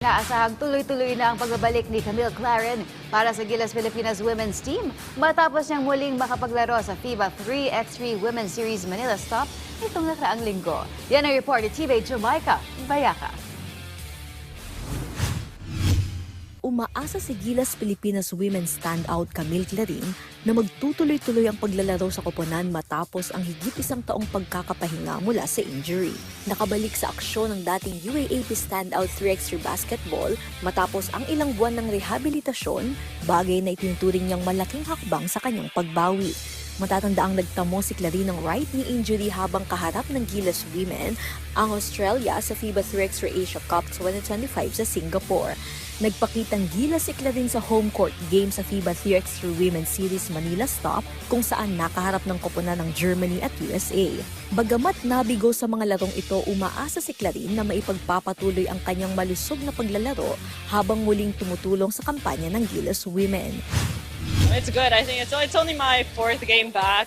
Naasahang tuloy-tuloy na ang pagbabalik ni Camille Claren para sa Gilas Pilipinas Women's Team matapos niyang muling makapaglaro sa FIBA 3x3 Women's Series Manila Stop itong nakaraang linggo. Yan ang report ni TV Jamaica Bayaka. Umaasa si Gilas Pilipinas Women's standout Camille Claren na magtutuloy-tuloy ang paglalaro sa koponan matapos ang higit isang taong pagkakapahinga mula sa injury. Nakabalik sa aksyon ng dating UAAP standout 3x3 basketball matapos ang ilang buwan ng rehabilitasyon, bagay na itinuturing niyang malaking hakbang sa kanyang pagbawi. Matatanda ang nagtamo si Claren ng right knee injury habang kaharap ng Gilas Women ang Australia sa FIBA 3x3 Asia Cup 2025 sa Singapore. Nagpakitang Gilas si Claren sa home court game sa FIBA 3x3 Women's Series Manila Stop kung saan nakaharap ng koponan ng Germany at USA. Bagamat nabigo sa mga larong ito, umaasa si Claren na maipagpapatuloy ang kanyang malusog na paglalaro habang muling tumutulong sa kampanya ng Gilas Women. It's good. I think it's only my fourth game back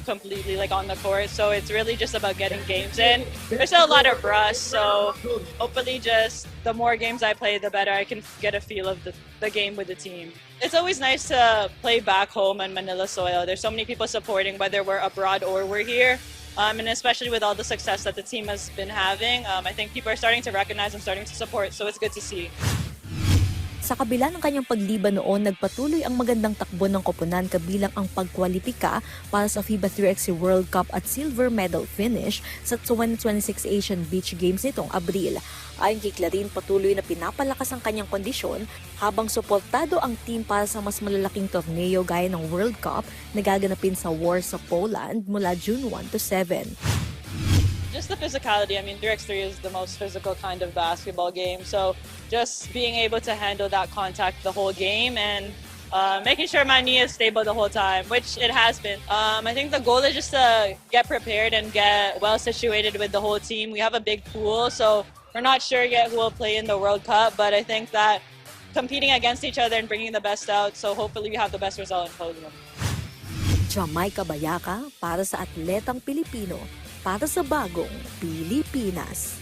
completely on the court, so it's really just about getting games in. There's still a lot of rust, so hopefully just the more games I play, the better I can get a feel of the game with the team. It's always nice to play back home on Manila soil. There's so many people supporting, whether we're abroad or we're here. And especially with all the success that the team has been having, I think people are starting to recognize and starting to support, so it's good to see. Sa kabila ng kanyang pagliban noon, nagpatuloy ang magandang takbo ng koponan kabilang ang pagkwalipika para sa FIBA 3x3 World Cup at silver medal finish sa 2026 Asian Beach Games nitong Abril. Ayon kay Claren, patuloy na pinapalakas ang kanyang kondisyon habang suportado ang team para sa mas malalaking torneo gaya ng World Cup na gaganapin sa Warsaw, Poland mula June 1 to 7. Just the physicality. I mean, 3x3 is the most physical kind of basketball game. So just being able to handle that contact the whole game and making sure my knee is stable the whole time, which it has been. I think the goal is just to get prepared and get well situated with the whole team. We have a big pool, so we're not sure yet who will play in the World Cup, but I think that competing against each other and bringing the best out, so hopefully we have the best result in podium. Jamaica Bayaka para sa atletang Pilipino, para sa bagong Pilipinas.